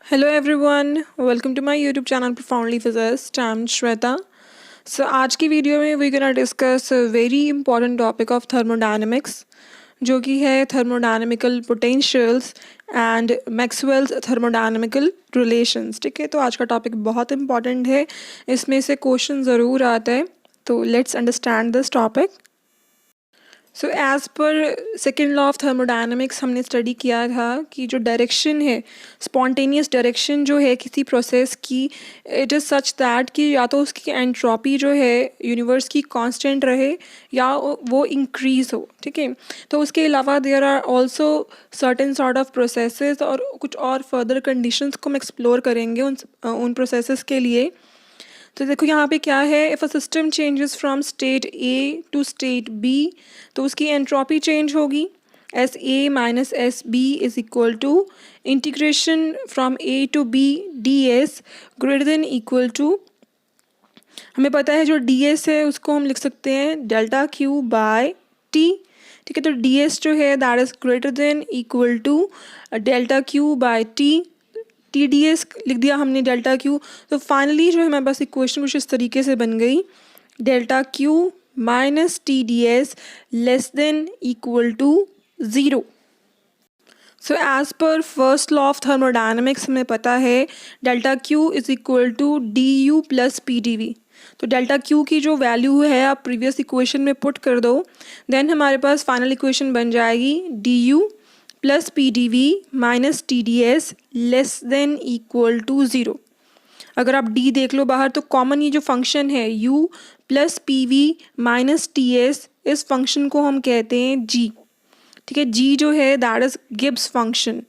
Hello everyone, welcome to my YouTube channel Profoundly Physicist. I'm Shweta. So आज की video में we're gonna discuss a very important topic of thermodynamics जो कि है thermodynamical potentials and Maxwell's thermodynamical relations. ठीक है, तो आज का टॉपिक बहुत important है, इसमें से क्वेश्चन ज़रूर आता है, तो let's understand this topic. So as per second law of thermodynamics हमने स्टडी किया था कि जो डायरेक्शन है, स्पॉन्टेनियस डायरेक्शन जो है किसी प्रोसेस की, इट इज़ सच दैट कि या तो उसकी एंट्रोपी जो है यूनिवर्स की कांस्टेंट रहे या वो इंक्रीज़ हो. ठीक है, तो उसके अलावा there are also certain sort of processes और कुछ और फर्दर कंडीशंस को हम एक्सप्लोर करेंगे उन प्रोसेसेस के लिए. तो देखो यहाँ पे क्या है, if a system changes from state A to state B तो उसकी एंट्रोपी चेंज होगी. S A minus S B is equal to integration from A to B D S greater than equal to, हमें पता है जो D S है उसको हम लिख सकते हैं डेल्टा क्यू बाय टी. ठीक है, तो डी एस जो है that is greater than equal to delta Q by T. T D S लिख दिया हमने डेल्टा क्यू. तो फाइनली जो है हमारे पास इक्वेशन कुछ इस तरीके से बन गई, delta Q minus T D S less than equal to zero. So as per first law of thermodynamics हमें पता है delta Q is equal to D U plus P D V. तो डेल्टा क्यू की जो value है आप previous equation में put कर दो, देन हमारे पास फाइनल इक्वेशन बन जाएगी D U plus P D V minus T D S less than equal to zero. अगर आप डी देख लो बाहर तो कॉमन ये जो फंक्शन है u plus P V minus T S, इस फंक्शन को हम कहते हैं g. ठीक है, g जो है दैट इज़ गिब्स फंक्शन.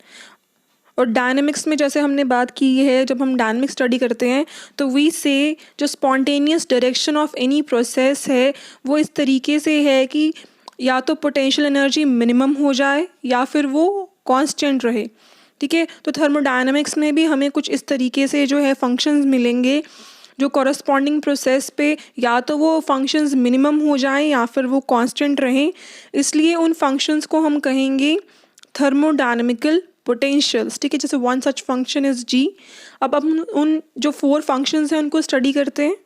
और डायनेमिक्स में जैसे हमने बात की है, जब हम डायनेमिक्स स्टडी करते हैं तो वी से जो spontaneous direction of any process है वो इस तरीके से है कि या तो पोटेंशियल एनर्जी मिनिमम हो जाए या फिर वो कांस्टेंट रहे. ठीक है, तो थर्मोडायनेमिक्स में भी हमें कुछ इस तरीके से जो है फंक्शंस मिलेंगे जो कॉरस्पॉन्डिंग प्रोसेस पे या तो वो फंक्शंस मिनिमम हो जाएं या फिर वो कांस्टेंट रहें. इसलिए उन फंक्शंस को हम कहेंगे थर्मोडायनेमिकल पोटेंशियल्स. ठीक है, जैसे वन सच फंक्शन इज़ जी. अब हम उन जो फोर फंक्शंस हैं उनको स्टडी करते हैं.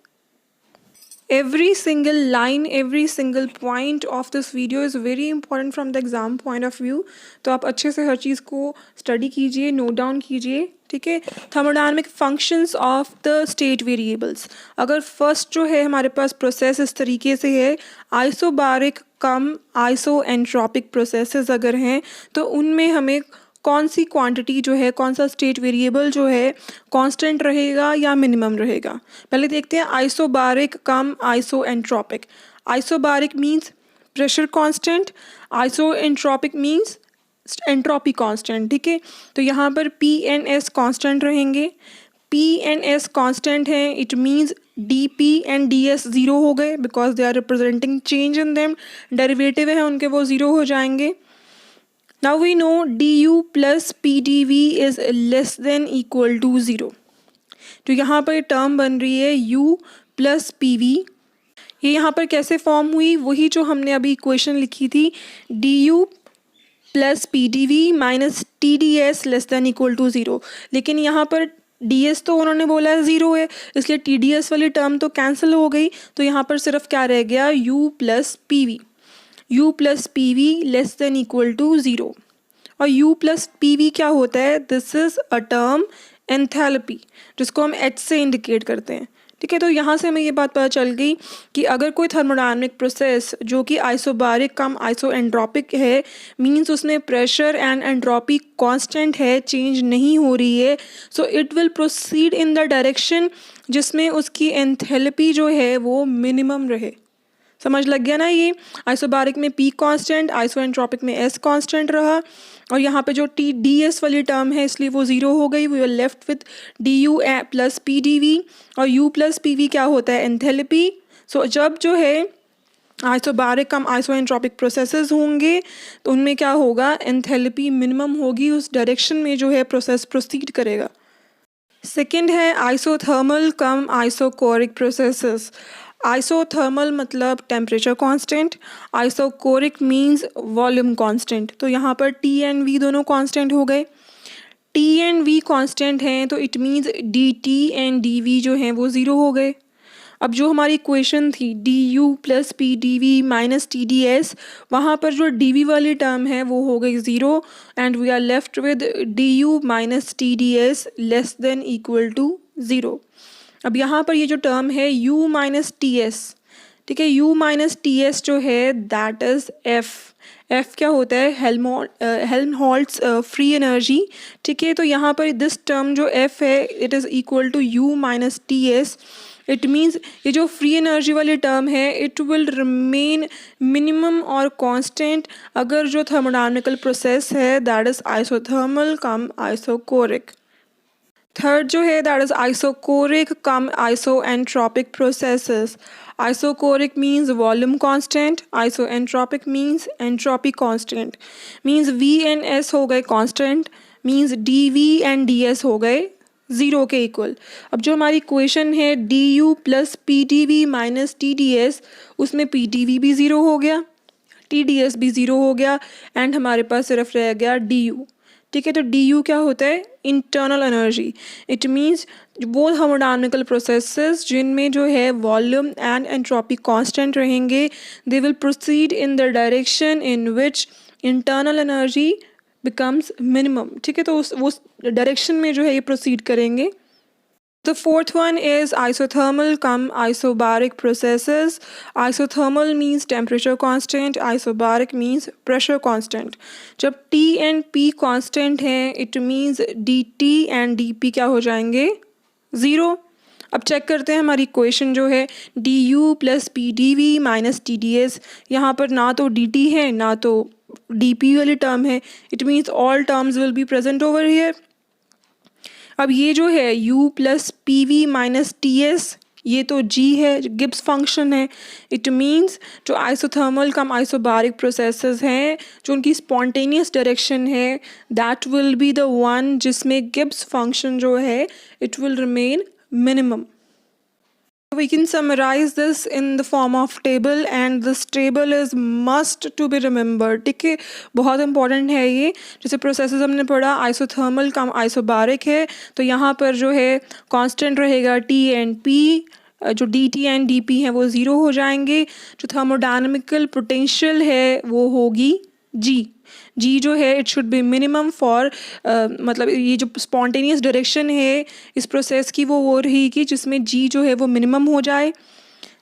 Every single line, every single point of this video is very important from the exam point of view. तो आप अच्छे से हर चीज़ को स्टडी कीजिए, नोट डाउन कीजिए. ठीक है, thermodynamic functions of the state variables. अगर फर्स्ट जो है हमारे पास प्रोसेस इस तरीके से है, isobaric cum iso entropic processes अगर हैं तो उनमें हमें कौन सी क्वांटिटी जो है, कौन सा स्टेट वेरिएबल जो है कांस्टेंट रहेगा या मिनिमम रहेगा. पहले देखते हैं isobaric cum iso entropic. Isobaric means pressure constant, iso entropic means entropy constant. ठीक है, तो यहाँ पर पी एन एस कांस्टेंट रहेंगे. पी एन एस कांस्टेंट है, it means D P and D S zero हो गए because they are representing change in them. Derivative है उनके, वो ज़ीरो हो जाएंगे. Now we know du plus pdv is less than equal to 0. तो यहाँ पर टर्म बन रही है u प्लस पी वी. ये यहाँ पर कैसे फॉर्म हुई, वही जो हमने अभी इक्वेशन लिखी थी, du plus P D V minus T D S less than equal to zero. लेकिन यहाँ पर डी एस तो उन्होंने बोला है ज़ीरो है, इसलिए टी डी एस वाली टर्म तो कैंसिल हो गई. तो यहाँ पर सिर्फ क्या रह गया, u plus P V. u plus P V less than equal to zero. और u प्लस पी वी क्या होता है, this is a term enthalpy जिसको हम h से इंडिकेट करते हैं. ठीक है, तो यहाँ से हमें ये बात पता चल गई कि अगर कोई थर्मोडायनेमिक प्रोसेस जो कि आइसोबारिक कम आइसो एंट्रोपिक है, मींस उसमें प्रेशर एंड एंट्रोपी कांस्टेंट है, चेंज नहीं हो रही है, so it will proceed in the direction जिसमें उसकी एंथैल्पी जो है वो मिनिमम रहे. समझ लग गया ना. ये आइसोबारिक में P कांस्टेंट, आइसो एंट्रोपिक में S कांस्टेंट रहा, और यहाँ पे जो टी डी एस वाली टर्म है इसलिए वो ज़ीरो हो गई. We are left with D U plus P D V. और u प्लस पी वी क्या होता है, एंथैल्पी. सो जब जो है isobaric cum iso entropic processes होंगे तो उनमें क्या होगा, एंथैल्पी मिनिमम होगी, उस डायरेक्शन में जो है प्रोसेस प्रोसीड करेगा. सेकेंड है isothermal cum isochoric processes. Isothermal मतलब temperature constant, isochoric means volume constant. तो यहाँ पर टी एंड वी दोनों कांस्टेंट हो गए. टी एंड वी कांस्टेंट हैं, तो it means D T and D V जो हैं वो ज़ीरो हो गए। अब जो हमारी इक्वेशन थी D U plus P D V minus T D S, वहाँ पर जो डी वी वाली टर्म है वो हो गई zero and we are left with D U minus T D S less than equal to zero. अब यहाँ पर ये जो टर्म है u माइनस टी एस, ठीक है, u माइनस टी एस जो है दैट इज़ f क्या होता है, हेल्महोल्ट्ज़ फ्री एनर्जी, ठीक है। तो यहाँ पर दिस टर्म जो f है it is equal to u minus T S. It means ये जो फ्री एनर्जी वाली टर्म है इट विल रिमेन मिनिमम और कांस्टेंट अगर जो थर्मोडायनामिकल प्रोसेस है that is isothermal cum isochoric. Third जो है that is isochoric cum isoentropic processes. Isochoric means volume constant, isoentropic means entropy constant. Means V and S हो गए constant, means D V and D S हो गए zero के equal. अब जो हमारी इक्वेशन है D U plus P D V minus T D S, उसमें पी डी वी भी ज़ीरो हो गया, टी डी एस भी ज़ीरो हो गया एंड हमारे पास सिर्फ रह गया डी यू, ठीक है। तो डी यू क्या होता है, इंटरनल एनर्जी। इट मीन्स वो थर्मोडायनामिकल प्रोसेसेस जिनमें जो है वॉल्यूम एंड एंट्रोपी कांस्टेंट रहेंगे, they will proceed in the direction in which internal energy becomes minimum, ठीक है। तो उस डायरेक्शन में जो है ये प्रोसीड करेंगे। The fourth one is isothermal cum isobaric processes. Isothermal means temperature constant, isobaric means pressure constant. जब T and P constant हैं it means dt and dp क्या हो जाएंगे, ज़ीरो। अब चेक करते हैं हमारी इक्वेशन जो है D U plus P D V minus T D S, यहाँ पर ना तो डी टी है ना तो डी पी वाली टर्म है, it means all terms will be present over here. अब ये जो है u plus P V minus T S, ये तो g है, गिब्स फंक्शन है। इट मीन्स जो आइसोथर्मल कम आइसोबारिक प्रोसेसेस हैं जो उनकी स्पॉन्टेनियस डायरेक्शन है that will be the one जिसमें गिब्स फंक्शन जो है it will remain minimum. We can summarize this in the form of table and this table is must to be remembered, ठीक है, बहुत इंपॉर्टेंट है ये। जैसे प्रोसेसेस हमने पढ़ा आइसोथर्मल कम आइसोबारिक है, तो यहाँ पर जो है कांस्टेंट रहेगा टी एंड पी, जो D T and D P हैं वो ज़ीरो हो जाएंगे। जो थर्मोडायनामिकल पोटेंशियल है वो होगी जी जो है it should be minimum for मतलब ये जो स्पॉन्टेनियस डायरेक्शन है इस प्रोसेस की वो रहेगी जिसमें जी जो है वो मिनिमम हो जाए।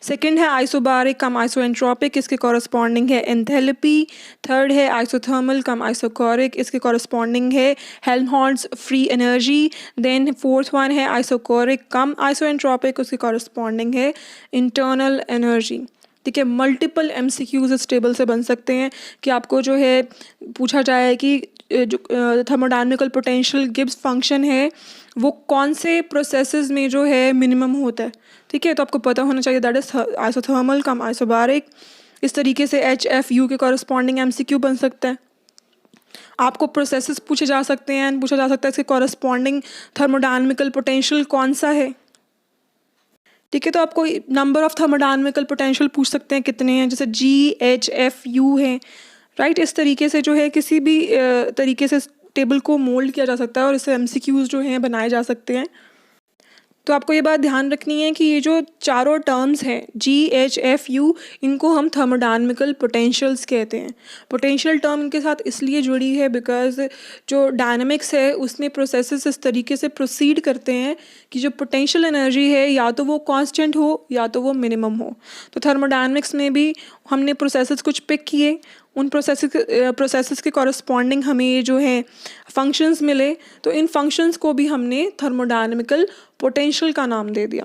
सेकंड है आइसोबारिक कम आइसोएंट्रोपिक, इसके कॉरस्पॉन्डिंग है एंथैल्पी। थर्ड है आइसोथर्मल कम आइसोकोरिक, इसके कॉरस्पॉन्डिंग है Helmholtz free energy. Then fourth one है आइसोकोरिक कम आइसोएंट्रोपिक, उसके कॉरस्पॉन्डिंग है इंटरनल एनर्जी, ठीक है। मल्टीपल MCQs इस टेबल से बन सकते हैं कि आपको जो है पूछा जाए कि जो थर्मोडायनामिकल पोटेंशियल गिब्स फंक्शन है वो कौन से प्रोसेसेस में जो है मिनिमम होता है, ठीक है। तो आपको पता होना चाहिए that is isothermal cum isobaric. इस तरीके से HFU के कॉरस्पॉन्डिंग MCQ बन सकता है। आपको प्रोसेसेस पूछे जा सकते हैं, पूछा जा सकता है इसके कॉरस्पॉन्डिंग थर्मोडायनामिकल पोटेंशियल कौन सा है, ठीक है। तो आपको नंबर ऑफ थर्मोडायनामिकल पोटेंशियल पूछ सकते हैं कितने हैं, जैसे GHFU हैं, राइट। इस तरीके से जो है किसी भी तरीके से टेबल को मोल्ड किया जा सकता है और इससे MCQs जो हैं बनाए जा सकते हैं। तो आपको ये बात ध्यान रखनी है कि ये जो चारों टर्म्स हैं GHFU इनको हम थर्मोडायनामिकल पोटेंशियल्स कहते हैं। पोटेंशियल टर्म इनके साथ इसलिए जुड़ी है बिकॉज जो डायनामिक्स है उसमें प्रोसेसेस इस तरीके से प्रोसीड करते हैं कि जो पोटेंशियल एनर्जी है या तो वो कांस्टेंट हो या तो वो मिनिमम हो। तो थर्मोडायनामिक्स में भी हमने प्रोसेसेस कुछ पिक किए, उन प्रोसेसेस के कॉरस्पॉन्डिंग हमें ये जो है फंक्शंस मिले, तो इन फंक्शंस को भी हमने थर्मोडायनामिकल पोटेंशियल का नाम दे दिया।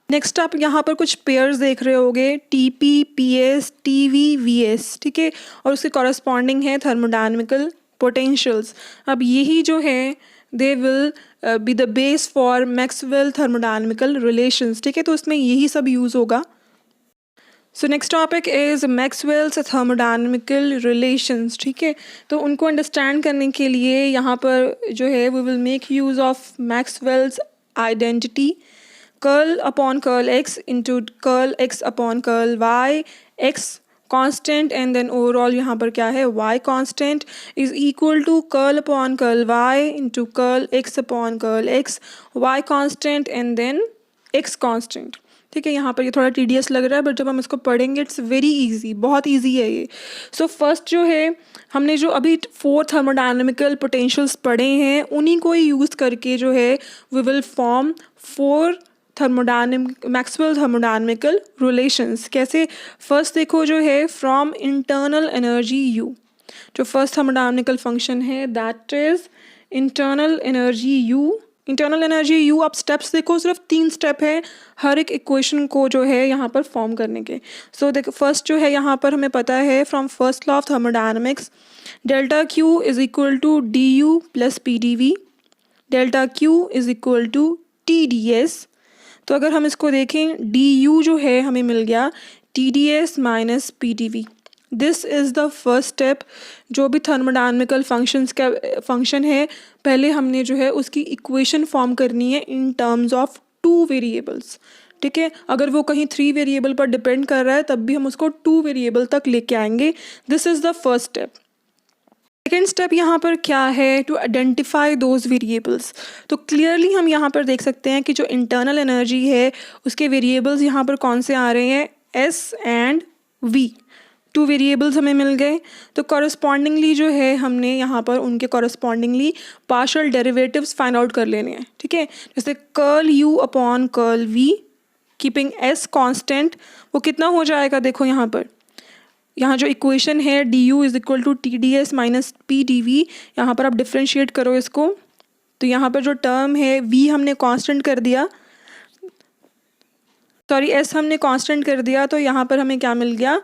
नेक्स्ट आप यहाँ पर कुछ पेयर्स देख रहे होगे TP, PS, TV, VS, ठीक है, और उसके कॉरस्पॉन्डिंग है थर्मोडायनामिकल पोटेंशियल्स। अब यही जो है they will be the base for Maxwell thermodynamical relations, ठीक है। तो उसमें यही सब यूज़ होगा। So next topic is Maxwell's thermodynamical relations, ठीक है। तो उनको अंडरस्टैंड करने के लिए यहाँ पर जो है we will make use of Maxwell's identity, curl upon curl x into curl x upon curl y, x constant and then overall यहाँ पर क्या है y constant is equal to curl upon curl y into curl x upon curl x, y constant and then x constant. ठीक है, यहाँ पर ये थोड़ा टीडियस लग रहा है बट जब हम इसको पढ़ेंगे इट्स वेरी इजी, बहुत इजी है ये। सो फर्स्ट जो है हमने जो अभी 4 थर्मोडायनेमिकल पोटेंशियल्स पढ़े हैं उन्हीं को ही यूज़ करके जो है we will form 4 Maxwell thermodynamical relations. कैसे? फर्स्ट देखो जो है फ्रॉम इंटरनल एनर्जी यू, जो फर्स्ट थर्मोडायनेमिकल फंक्शन है that is internal energy U. Internal energy U, आप स्टेप्स देखो सिर्फ 3 स्टेप है हर एक इक्वेशन को जो है यहाँ पर फॉर्म करने के। सो देखो फर्स्ट जो है यहाँ पर हमें पता है from first law of thermodynamics delta Q is equal to D U plus P D V, delta Q is equal to T D S. तो अगर हम इसको देखें डी यू जो है हमें मिल गया T D S minus P D V. This is the first step. जो भी थर्मोडायनेमिकल फंक्शंस का फंक्शन है पहले हमने जो है उसकी इक्वेशन फॉर्म करनी है इन टर्म्स ऑफ 2 वेरिएबल्स। ठीक है, अगर वो कहीं 3 वेरिएबल पर डिपेंड कर रहा है तब भी हम उसको 2 वेरिएबल तक लेके आएंगे। This is the first step. Second step यहाँ पर क्या है? To identify those variables. तो क्लियरली हम यहाँ पर देख सकते हैं कि जो इंटरनल एनर्जी है उसके वेरिएबल्स यहाँ पर कौन से आ रहे हैं, एस एंड वी। 2 वेरिएबल्स हमें मिल गए। तो कॉरस्पॉन्डिंगली जो है हमने यहाँ पर उनके correspondingly partial derivatives find out कर लेने हैं। ठीक है, जैसे curl U upon curl V keeping S constant, वो कितना हो जाएगा? देखो यहाँ पर, यहाँ जो इक्वेशन है D U is equal to T D S minus P D V, यहाँ पर आप डिफ्रेंशिएट करो इसको। तो यहाँ पर जो टर्म है वी हमने कांस्टेंट कर दिया, सॉरी एस हमने कांस्टेंट कर दिया, तो यहाँ पर हमें क्या मिल गया?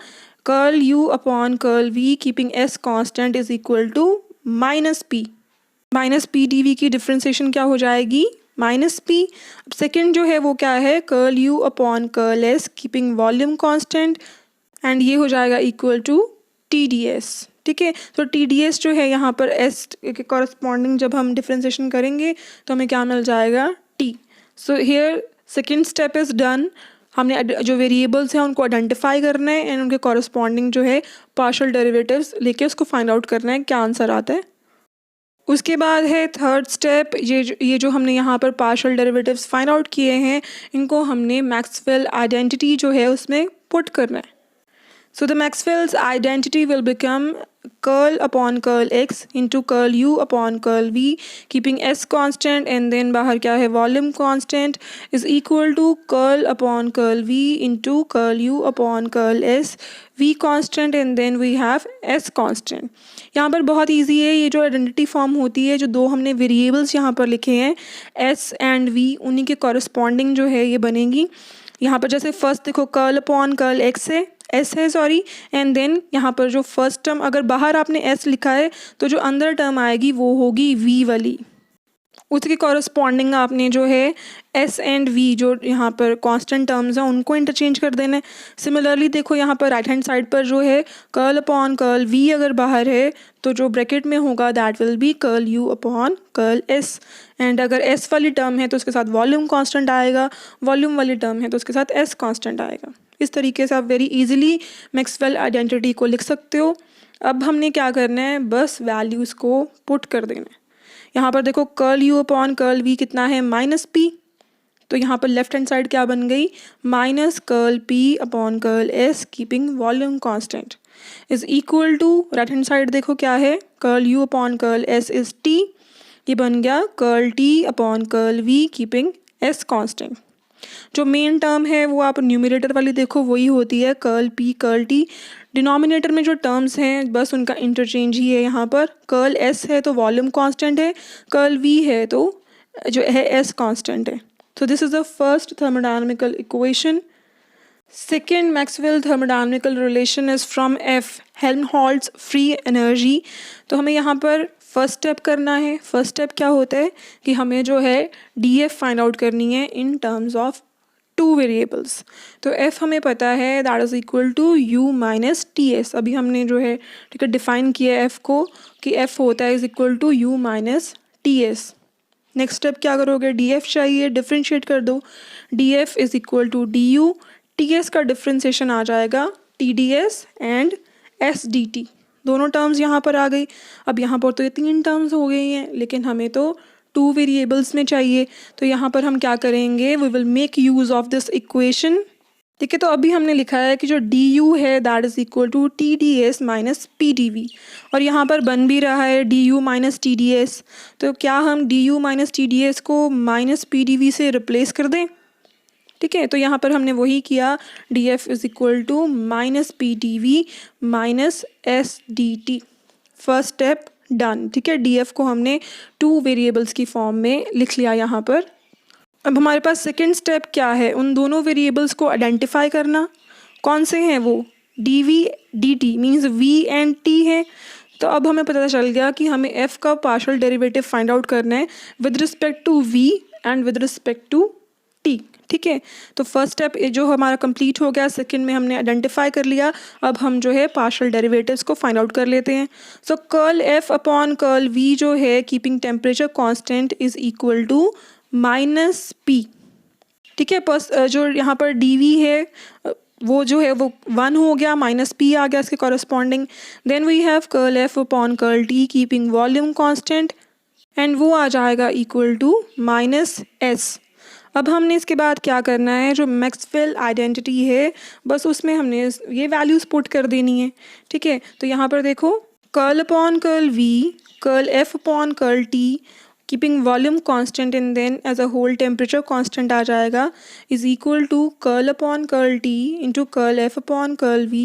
Curl U upon curl V keeping S constant is equal to minus P D V की डिफ्रेंसिएशन क्या हो जाएगी? Minus P. अब सेकेंड जो है वो क्या है? Curl U upon curl S keeping volume constant and ये हो जाएगा equal to T D S. ठीक है, तो टी डी एस जो है यहाँ पर एस के कॉरस्पॉन्डिंग जब हम डिफ्रेंसिएशन करेंगे तो हमें क्या मिल जाएगा? T. So here second step is done. हमने जो वेरिएबल्स हैं उनको आइडेंटिफाई करना है एंड उनके कॉरस्पॉन्डिंग जो है पार्शियल डेरिवेटिव्स लेके उसको फाइंड आउट करना है क्या आंसर आता है। उसके बाद है थर्ड स्टेप, ये जो हमने यहाँ पर पार्शियल डेरिवेटिव्स फाइंड आउट किए हैं इनको हमने मैक्सवेल आइडेंटिटी जो है उसमें पुट करना है। So the Maxwell's identity will become curl upon curl x into curl u upon curl v keeping s constant and then बाहर क्या है? volume constant is equal to curl upon curl v into curl u upon curl s v constant and then we have s constant। यहाँ पर बहुत easy है, ये जो identity form होती है, जो 2 हमने वेरिएबल्स यहाँ पर लिखे हैं s एंड v, उन्हीं के कॉरस्पॉन्डिंग जो है ये बनेगी। यहाँ पर जैसे फर्स्ट देखो कर्ल अपॉन कर्ल एक्स है, एस है सॉरी, एंड देन यहाँ पर जो फर्स्ट टर्म अगर बाहर आपने एस लिखा है तो जो अंदर टर्म आएगी वो होगी वी वाली, उसके कॉरस्पॉन्डिंग आपने जो है एस एंड वी जो यहाँ पर कांस्टेंट टर्म्स हैं उनको इंटरचेंज कर देना है। सिमिलरली देखो यहाँ पर राइट हैंड साइड पर जो है कर्ल अपॉन कर्ल वी अगर बाहर है तो जो ब्रैकेट में होगा that will be curl U upon curl S, and अगर एस वाली टर्म है तो उसके साथ वॉल्यूम कांस्टेंट आएगा, वॉल्यूम वाली टर्म है तो उसके साथ एस कांस्टेंट आएगा। इस तरीके से आप वेरी इजीली मैक्सवेल आइडेंटिटी को लिख सकते हो। अब हमने क्या करना है? बस वैल्यूज़ को पुट कर देना है। यहाँ पर देखो curl U upon curl V कितना है? माइनस पी, तो यहाँ पर लेफ्ट हैंड साइड क्या बन गई? Minus curl P upon curl S keeping volume constant is equal to right hand side देखो क्या है? Curl U upon curl S is T, ये बन गया curl T upon curl V keeping S constant. जो मेन टर्म है वो आप न्यूमरेटर वाली देखो वही होती है curl P curl T. Denominator में जो टर्म्स हैं बस उनका इंटरचेंज ही है। यहाँ पर कर्ल एस है तो वॉल्यूम कांस्टेंट है, कर्ल वी है तो जो है एस कांस्टेंट है। So this is the first thermodynamical equation. Second Maxwell thermodynamical relation is from F, Helmholtz free energy। तो हमें यहाँ पर फर्स्ट स्टेप करना है। फर्स्ट स्टेप क्या होता है कि हमें जो है डी एफ फाइंड आउट करनी है इन टर्म्स ऑफ 2 वेरिएबल्स। तो एफ हमें पता है that is equal to U minus T S. अभी हमने जो है ठीक है डिफाइन किया एफ को कि एफ होता है is equal to U minus T S. Next step क्या करोगे? डी एफ चाहिए, डिफ्रेंशिएट कर दो। D F is equal to D U, T S का डिफ्रेंशिएशन आ जाएगा TDS एंड SDT, दोनों टर्म्स यहाँ पर आ गई। अब यहाँ पर तो ये 3 टर्म्स हो गई हैं, लेकिन हमें तो 2 वेरिएबल्स में चाहिए। तो यहाँ पर हम क्या करेंगे, we will make use of this equation. ठीक है, तो अभी हमने लिखा है कि जो du है that is equal to TDS minus PDV, और यहाँ पर बन भी रहा है du माइनस TDS। तो क्या हम du माइनस TDS को माइनस PDV से रिप्लेस कर दें? ठीक है, तो यहाँ पर हमने वही किया, df is equal to minus PDV minus SDT। First step done. ठीक है, df को हमने 2 वेरिएबल्स की फॉर्म में लिख लिया यहाँ पर। अब हमारे पास सेकेंड स्टेप क्या है, उन दोनों वेरिएबल्स को आइडेंटिफाई करना। कौन से हैं वो? dv dt means v and t है। तो अब हमें पता चल गया कि हमें f का पार्शियल डेरिवेटिव फाइंड आउट करना है with respect to v and with respect to t। ठीक है, तो फर्स्ट स्टेप जो हमारा कंप्लीट हो गया, सेकंड में हमने आइडेंटिफाई कर लिया। अब हम जो है पार्शियल डेरिवेटिव्स को फाइंड आउट कर लेते हैं। So curl f upon curl v जो है keeping temperature constant is equal to minus p। ठीक है, बस जो यहाँ पर dv है वो जो है वो 1 हो गया, माइनस p आ गया इसके corresponding. Then we have curl f upon curl t keeping volume constant, and वो आ जाएगा इक्वल टू माइनस s। अब हमने इसके बाद क्या करना है, जो मैक्सवेल आइडेंटिटी है बस उसमें हमने ये वैल्यूज़ पुट कर देनी है। ठीक है, तो यहाँ पर देखो, curl upon curl v, curl f upon curl t keeping volume constant and then as a whole temperature constant आ जाएगा is equal to curl upon curl t into curl f upon curl v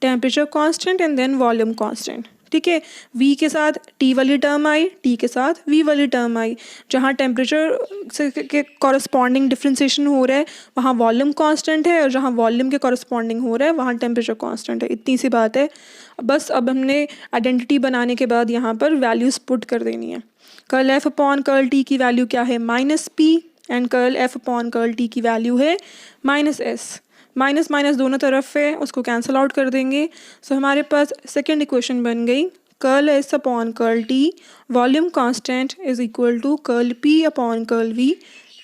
temperature constant and then volume constant. ठीक है, v के साथ t वाली term आई, t के साथ v वाली टर्म आई। जहाँ टेम्परेचर से के कॉरस्पॉन्डिंग डिफ्रेंसिएशन हो रहा है वहाँ वॉल्यूम कांस्टेंट है, और जहाँ वॉल्यूम के कॉरस्पॉन्डिंग हो रहा है वहाँ टेम्परेचर कांस्टेंट है। इतनी सी बात है बस। अब हमने आइडेंटिटी बनाने के बाद यहाँ पर वैल्यूज़ पुट कर देनी है। Curl f upon curl t की वैल्यू क्या है, minus p, and curl f upon curl t की वैल्यू है माइनस s। माइनस माइनस दोनों तरफ है, उसको कैंसिल आउट कर देंगे। सो हमारे पास सेकेंड इक्वेशन बन गई, curl s upon curl t volume constant is equal to curl p upon curl v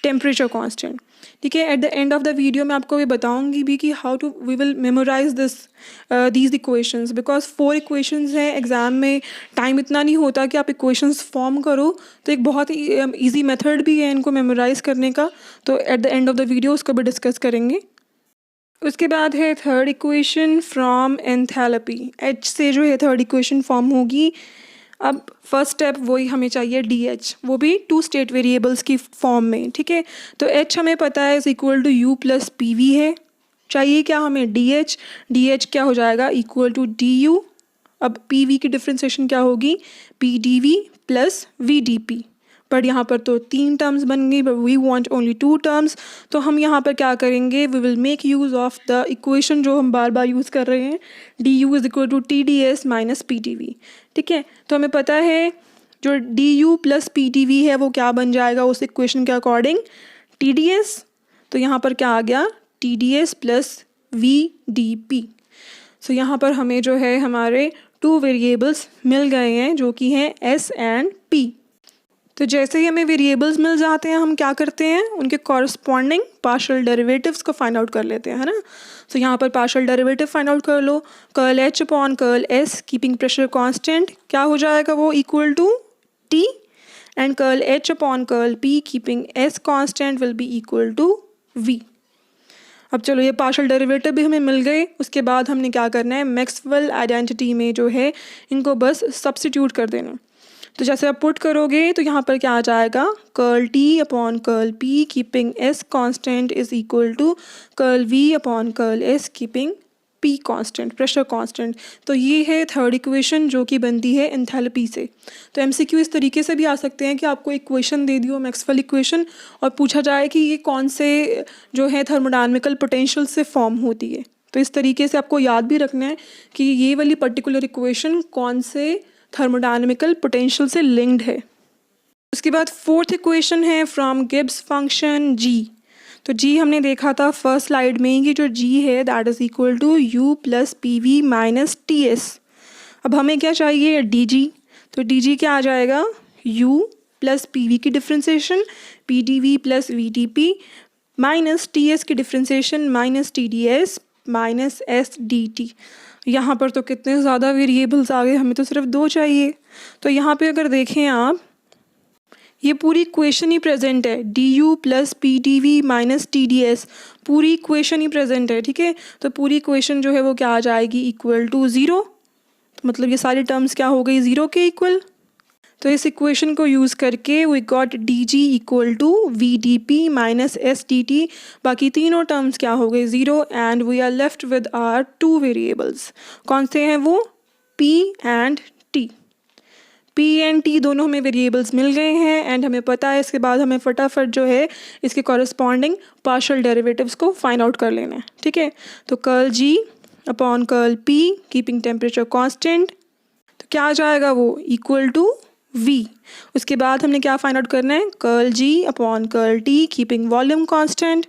temperature constant. ठीक है, at the end of the video मैं आपको ये बताऊंगी भी कि how to we will memorize these equations, because 4 equations हैं। Exam में टाइम इतना नहीं होता कि आप इक्वेशंस फॉर्म करो, तो एक बहुत ही ईजी मेथड भी है इनको मेमोराइज करने का। तो eight the end of the video उसको भी डिस्कस करेंगे। उसके बाद है third equation from enthalpy. H से जो है थर्ड इक्वेशन फॉर्म होगी। अब फर्स्ट स्टेप वही हमें चाहिए DH, वो भी 2 स्टेट वेरिएबल्स की फॉर्म में। ठीक है, तो H हमें पता है is equal to U plus PV है। चाहिए क्या हमें, DH। DH क्या हो जाएगा, इक्वल टू DU। अब PV की डिफ्रेंसिएशन क्या होगी, PDV प्लस VDP। बट यहाँ पर तो 3 टर्म्स बन गई, but we want only 2 terms. तो हम यहाँ पर क्या करेंगे, we will make use of the equation जो हम बार बार यूज़ कर रहे हैं, du is equal to TDS minus PDV। ठीक है, तो हमें पता है जो du प्लस PDV है वो क्या बन जाएगा उस इक्वेशन के अकॉर्डिंग, TDS। तो यहाँ पर क्या आ गया, TDS प्लस VDP। सो यहाँ पर हमें जो है हमारे 2 वेरिएबल्स मिल गए हैं जो कि हैं S एंड P। तो जैसे ही हमें वेरिएबल्स मिल जाते हैं हम क्या करते हैं, उनके कॉरस्पॉन्डिंग पार्शियल डेरिवेटिव्स को फाइंड आउट कर लेते हैं, है ना। सो यहाँ पर पार्शियल डेरिवेटिव फाइंड आउट कर लो, curl H upon curl S keeping pressure constant क्या हो जाएगा वो, equal to T, and curl H upon curl P keeping S constant will be equal to V। अब चलो ये पार्शियल डेरिवेटिव भी हमें मिल गए। उसके बाद हमने क्या करना है, मैक्सवेल आइडेंटिटी में जो है इनको बस सब्स्टिट्यूट कर देना। तो जैसे आप पुट करोगे तो यहाँ पर क्या आ जाएगा, curl T upon curl P keeping S constant is equal to curl V upon curl S keeping P constant, pressure constant. तो ये है थर्ड इक्वेशन जो कि बनती है एंथैल्पी से। तो MCQ इस तरीके से भी आ सकते हैं कि आपको इक्वेशन दे दियो मैक्सवेल इक्वेशन, और पूछा जाए कि ये कौन से जो है थर्मोडायनामिकल पोटेंशियल से फॉर्म होती है। तो इस तरीके से आपको याद भी रखना है कि ये वाली पर्टिकुलर इक्वेशन कौन से थर्मोडायनामिकल पोटेंशियल से लिंक्ड है। उसके बाद फोर्थ इक्वेशन है फ्रॉम गिब्स फंक्शन G। तो G हमने देखा था फर्स्ट स्लाइड में कि जो G है that is equal to U plus PV minus TS। अब हमें क्या चाहिए, DG। तो DG क्या आ जाएगा, U प्लस PV की differentiation PDV plus VDP minus TS की differentiation minus TDS minus S D T. यहाँ पर तो कितने ज़्यादा वेरिएबल्स आ गए, हमें तो सिर्फ 2 चाहिए। तो यहाँ पे अगर देखें आप, ये पूरी इक्वेशन ही प्रेजेंट है, D U plus P D V minus T D S, पूरी इक्वेशन ही प्रेजेंट है, ठीक है। तो पूरी इक्वेशन जो है वो क्या आ जाएगी, इक्वल टू ज़ीरो। मतलब ये सारी टर्म्स क्या हो गई, ज़ीरो के इक्वल। तो इस इक्वेशन को यूज़ करके we got D G equal to V D P minus S D T. बाकी तीनों टर्म्स क्या हो गए, zero, and we are left with are 2 variables. कौन से हैं वो, P and T. P and T दोनों हमें वेरिएबल्स मिल गए हैं एंड हमें पता है इसके बाद हमें फटाफट जो है इसके कॉरस्पॉन्डिंग पार्शियल डेरिवेटिव्स को फाइंड आउट कर लेना है, ठीक है। तो curl G upon curl P keeping temperature constant, तो क्या आ जाएगा वो, इक्वल टू वी। उसके बाद हमने क्या फाइंड आउट करना है, curl G upon curl T keeping volume constant,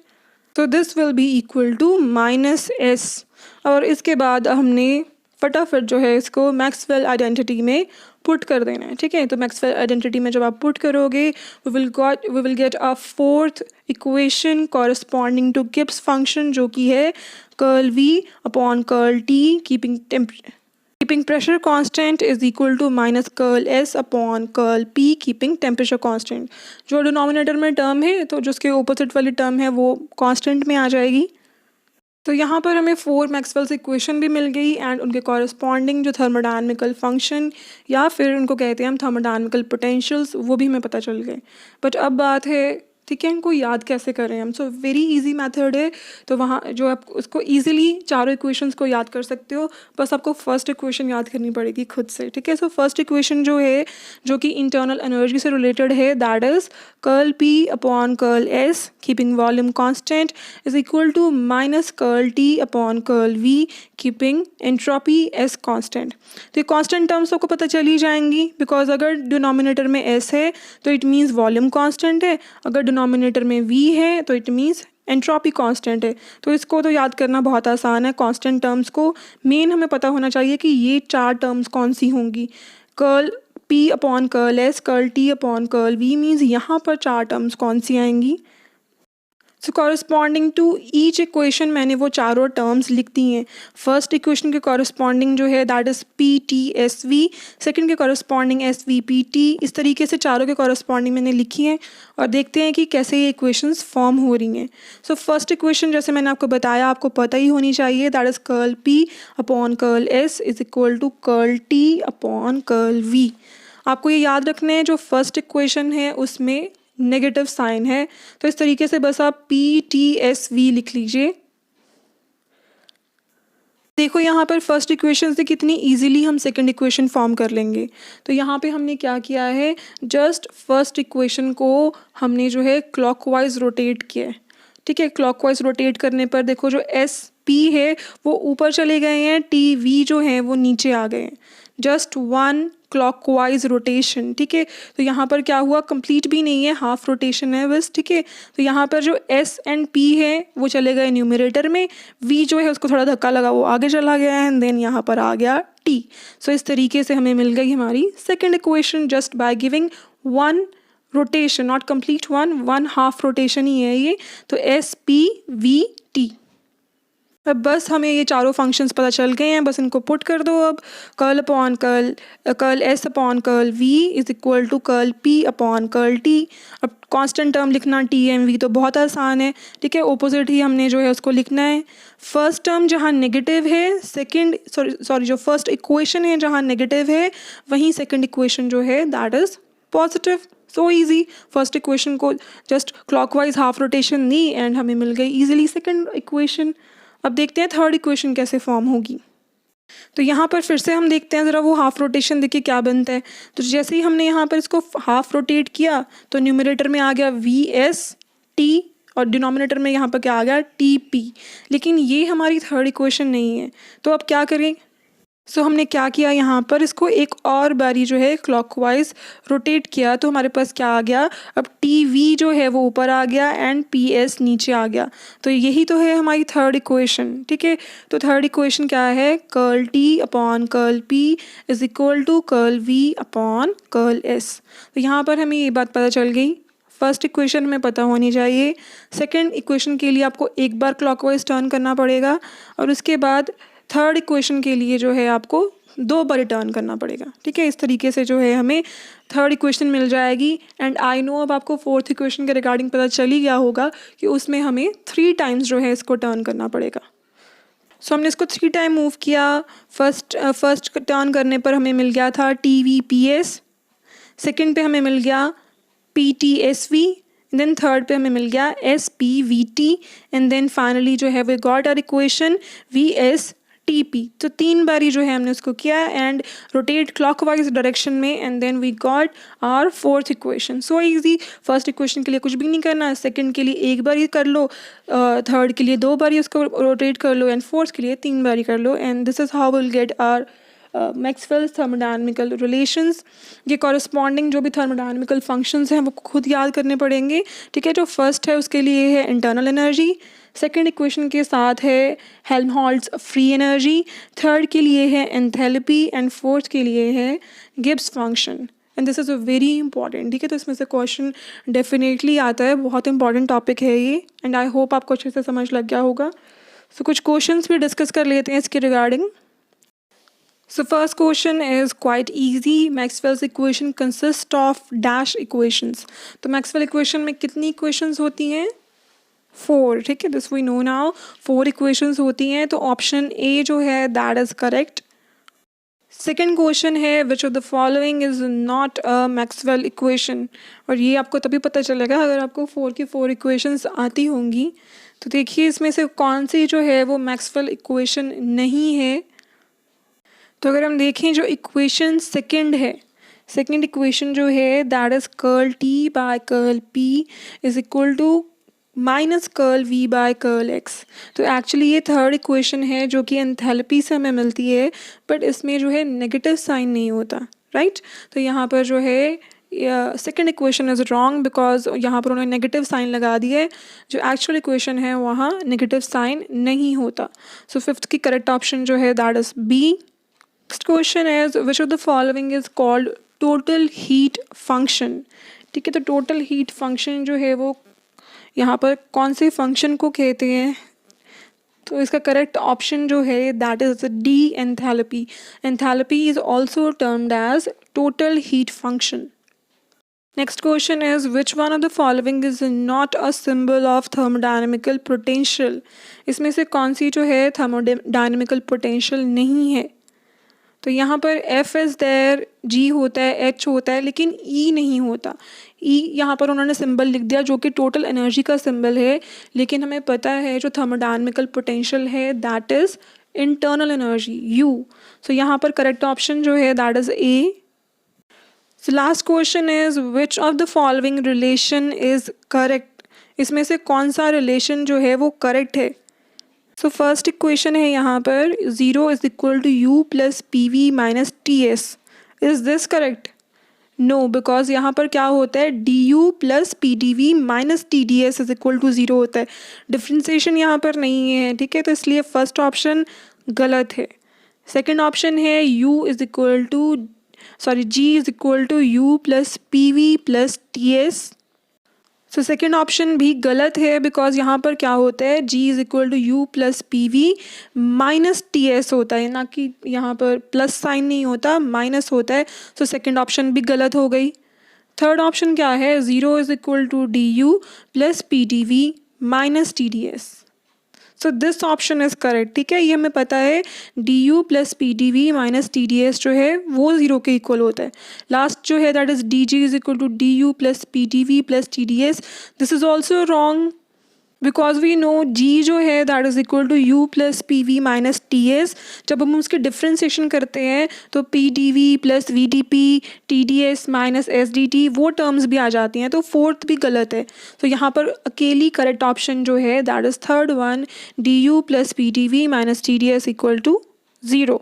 तो this will be equal to minus S. और इसके बाद हमने फटाफट जो है इसको मैक्सवेल आइडेंटिटी में पुट कर देना है, ठीक है। तो मैक्सवेल आइडेंटिटी में जब आप पुट करोगे we will get a fourth equation corresponding to Gibbs function, जो कि है curl V upon curl T keeping pressure constant is equal to minus curl S upon curl P keeping temperature constant. जो denominator में term है तो जो उसके opposite वाली टर्म है वो कांस्टेंट में आ जाएगी। तो यहाँ पर हमें 4 मैक्सवेल्स इक्वेशन भी मिल गई एंड उनके कॉरस्पॉन्डिंग जो थर्मोडायनेमिकल फंक्शन या फिर उनको कहते हैं हम थर्मोडायनेमिकल पोटेंशियल्स, वो भी हमें पता चल गए। बट अब बात है, ठीक है, इनको याद कैसे करें हम। सो वेरी इजी मेथड है, तो वहाँ जो आप उसको इजीली चारों इक्वेशंस को याद कर सकते हो, बस आपको फर्स्ट इक्वेशन याद करनी पड़ेगी खुद से, ठीक है। सो फर्स्ट इक्वेशन जो है जो कि इंटरनल एनर्जी से रिलेटेड है, that is curl P upon curl S keeping volume constant is equal to minus curl T upon curl V keeping entropy S constant. तो ये कांस्टेंट टर्म्स आपको पता चली जाएंगी, बिकॉज अगर डिनोमिनेटर में एस है तो इट मीन्स वॉल्यूम कांस्टेंट है, अगर डिनोमिनेटर में वी है तो इट मीन्स एंट्रोपी कांस्टेंट है। तो इसको तो याद करना बहुत आसान है, कांस्टेंट टर्म्स को मेन हमें पता होना चाहिए कि ये 4 टर्म्स कौन सी होंगी। Curl P upon curl S, curl T upon curl V means यहाँ पर 4 टर्म्स कौन सी आएंगी। So corresponding to each equation मैंने वो चारों टर्म्स लिख दी हैं। फर्स्ट इक्वेशन के कॉरस्पॉन्डिंग जो है that is P T S V, second के corresponding S V P T, इस तरीके से चारों के कॉरस्पॉन्डिंग मैंने लिखी हैं और देखते हैं कि कैसे ये इक्वेशंस फॉर्म हो रही हैं। सो फर्स्ट इक्वेशन जैसे मैंने आपको बताया आपको पता ही होनी चाहिए, that is curl P upon curl S is equal to curl T upon curl V. आपको ये याद रखना है जो फर्स्ट इक्वेशन है उसमें नेगेटिव साइन है, तो इस तरीके से बस आप पी टी एस वी लिख लीजिए। देखो यहाँ पर फर्स्ट इक्वेशन से कितनी इजीली हम सेकंड इक्वेशन फॉर्म कर लेंगे। तो यहाँ पे हमने क्या किया है, जस्ट फर्स्ट इक्वेशन को हमने जो है क्लॉकवाइज रोटेट किया है, ठीक है। क्लॉकवाइज रोटेट करने पर देखो जो एस पी है वो ऊपर चले गए हैं, टी वी जो है वो नीचे आ गए हैं, जस्ट 1 क्लॉकवाइज रोटेशन, ठीक है। तो यहाँ पर क्या हुआ, कंप्लीट भी नहीं है, हाफ रोटेशन है बस, ठीक है। तो यहाँ पर जो एस एंड पी है वो चले गए न्यूमरेटर में, वी जो है उसको थोड़ा धक्का लगा वो आगे चला गया है एंड देन यहाँ पर आ गया टी। सो इस तरीके से हमें मिल गई हमारी second equation just by giving 1 rotation, not complete 1 half rotation ही है ये। तो एस पी वी टी, अब बस हमें ये चारों फंक्शंस पता चल गए हैं, बस इनको पुट कर दो। अब curl upon curl S upon curl V is equal to curl P upon curl T. अब कांस्टेंट टर्म लिखना टी एम वी तो बहुत आसान है, ठीक है। ऑपोजिट ही हमने जो है उसको लिखना है। फर्स्ट टर्म जहाँ नेगेटिव है, सेकंड सॉरी जो फर्स्ट इक्वेशन है जहाँ नेगेटिव है वहीं सेकंड इक्वेशन जो है that is positive. So easy, first equation को जस्ट क्लॉकवाइज हाफ रोटेशन दी एंड हमें मिल गई ईजिली सेकंड इक्वेशन। अब देखते हैं थर्ड इक्वेशन कैसे फॉर्म होगी। तो यहाँ पर फिर से हम देखते हैं ज़रा वो हाफ रोटेशन देखिए क्या बनता है। तो जैसे ही हमने यहाँ पर इसको हाफ रोटेट किया तो न्यूमरेटर में आ गया वी एस टी और डिनोमिनेटर में यहाँ पर क्या आ गया टी पी, लेकिन ये हमारी थर्ड इक्वेशन नहीं है। तो अब क्या करें, सो हमने क्या किया, यहाँ पर इसको एक और बारी जो है क्लॉकवाइज रोटेट किया तो हमारे पास क्या आ गया, अब टी वी जो है वो ऊपर आ गया एंड पी एस नीचे आ गया। तो यही तो है हमारी थर्ड इक्वेशन, ठीक है। तो थर्ड इक्वेशन क्या है, curl T upon curl P is equal to curl V upon curl S. तो यहाँ पर हमें ये बात पता चल गई, फर्स्ट इक्वेशन हमें पता होनी चाहिए। सेकंड इक्वेशन के लिए आपको एक बार क्लॉकवाइज टर्न करना पड़ेगा और उसके बाद थर्ड इक्वेशन के लिए जो है आपको 2 बार टर्न करना पड़ेगा। ठीक है, इस तरीके से जो है हमें थर्ड इक्वेशन मिल जाएगी। एंड आई नो अब आपको फोर्थ इक्वेशन के रिगार्डिंग पता चल ही गया होगा कि उसमें हमें 3 टाइम्स जो है इसको टर्न करना पड़ेगा। सो हमने इसको 3 टाइम मूव किया। फर्स्ट टर्न करने पर हमें मिल गया था TVPS, सेकेंड पे हमें मिल गया PTSV, देन थर्ड पे हमें मिल गया SPVT, एंड देन फाइनली जो है we got our equation VSTP। तो 3 बारी जो है हमने उसको किया एंड रोटेट क्लॉकवाइज डायरेक्शन में, and then we got our fourth equation. So easy. First equation के लिए कुछ भी नहीं करना है, सेकंड के लिए एक बार ही कर लो, थर्ड के लिए 2 बारी उसको रोटेट कर लो, एंड फोर्थ के लिए 3 बारी कर लो, and this is how will get our Maxwell thermodynamical relations. ये कॉरस्पॉन्डिंग जो भी थर्मोडायनेमिकल फंक्शंस हैं वो खुद याद करने पड़ेंगे। ठीक है, जो फर्स्ट है उसके लिए है इंटरनल एनर्जी, सेकेंड इक्वेशन के साथ है हेल्महोल्ट्ज़ फ्री एनर्जी, थर्ड के लिए है एंथैल्पी, एंड फोर्थ के लिए है Gibbs function. And this is a very important. ठीक है, तो इसमें से क्वेश्चन डेफिनेटली आता है, बहुत इंपॉर्टेंट टॉपिक है ये, एंड आई होप आपको अच्छे से समझ लग गया होगा। सो कुछ क्वेश्चंस भी डिस्कस कर लेते हैं इसके regarding. So first question is quite easy. Maxwell's equation consists of dash equations. तो Maxwell equation में कितनी equations होती हैं? 4. ठीक है, this we know now. 4 equations होती हैं, तो option A जो है that is correct. Second question है which of the following is not a Maxwell equation. और ये आपको तभी पता चलेगा अगर आपको 4 की 4 equations आती होंगी। तो देखिए इसमें से कौन सी जो है वो Maxwell equation नहीं है। तो अगर हम देखें जो इक्वेशन सेकंड है, सेकंड इक्वेशन जो है that is curl T by curl P is equal to minus curl V by curl X। तो एक्चुअली ये थर्ड इक्वेशन है जो कि एंथैल्पी से हमें मिलती है, बट इसमें जो है नेगेटिव साइन नहीं होता, राइट। तो यहाँ पर जो है second equation is wrong because यहाँ पर उन्होंने नेगेटिव साइन लगा दिया है। जो एक्चुअल इक्वेशन है वहाँ नेगेटिव साइन नहीं होता। सो फिफ्थ की करेक्ट ऑप्शन जो है that is B। Next question is which of the following is called total heat function। ठीक है, तो total heat function जो है वो यहाँ पर कौन से function को कहते हैं? तो इसका correct option जो है that is D enthalpy। Enthalpy is also termed as total heat function। Next question is which one of the following is not a symbol of thermodynamical potential। इसमें से कौन सी जो है thermodynamical potential नहीं है? तो यहाँ पर F इज़ देयर, G होता है, H होता है, लेकिन E नहीं होता। E यहाँ पर उन्होंने सिंबल लिख दिया जो कि टोटल एनर्जी का सिंबल है, लेकिन हमें पता है जो थर्मोडायनेमिकल पोटेंशियल है that is internal energy U। सो यहाँ पर करेक्ट ऑप्शन जो है that is A। So last question is which of the following relation is correct. इसमें से कौन सा रिलेशन जो है वो करेक्ट है? सो फर्स्ट इक्वेशन है यहाँ पर 0 is equal to U plus PV minus TS। Is this correct? No, because यहाँ पर क्या होता है DU plus PdV minus TdS is equal to 0 होता है। डिफ्रेंसिएशन यहाँ पर नहीं है, ठीक है, तो इसलिए फर्स्ट ऑप्शन गलत है। सेकेंड ऑप्शन है G is equal to U plus PV plus TS। So second option भी गलत है बिकॉज यहाँ पर क्या होता है G is equal to U plus PV minus TS होता है, ना कि यहाँ पर प्लस साइन नहीं होता, माइनस होता है। सो सेकेंड ऑप्शन भी गलत हो गई। थर्ड ऑप्शन क्या है 0 is equal to DU plus PdV minus TdS। So this option is correct. ठीक है, ये हमें पता है DU plus PdV minus TdS जो है वो 0 के इक्वल होता है। लास्ट जो है that is DG is equal to DU plus PdV plus TdS। This is also wrong because we know G जो है that is equal to U plus PV minus TS। जब हम उसके डिफ्रेंसिएशन करते हैं तो PdV plus VdP TdS minus SdT वो terms भी आ जाती हैं, तो फोर्थ भी गलत है। तो यहाँ पर अकेली करेक्ट ऑप्शन जो है that is third one DU plus PdV minus TdS equal to 0।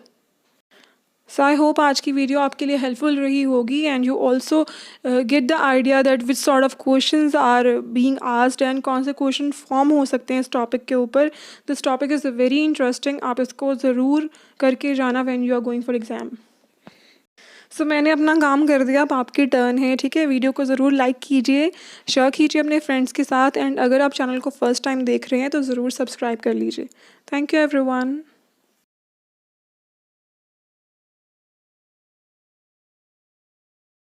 So I hope आज की वीडियो आपके लिए हेल्पफुल रही होगी and you also get the idea that which sort of questions are being asked and कौन से question form हो सकते हैं इस टॉपिक के ऊपर। This topic is very interesting, आप इसको ज़रूर करके जाना when you are going for exam. So मैंने अपना काम कर दिया, अब आपकी टर्न है, ठीक है। वीडियो को ज़रूर लाइक कीजिए, शेयर कीजिए अपने फ्रेंड्स के साथ, एंड अगर आप चैनल को फर्स्ट टाइम देख रहे हैं तो ज़रूर सब्सक्राइब कर लीजिए। Thank you everyone.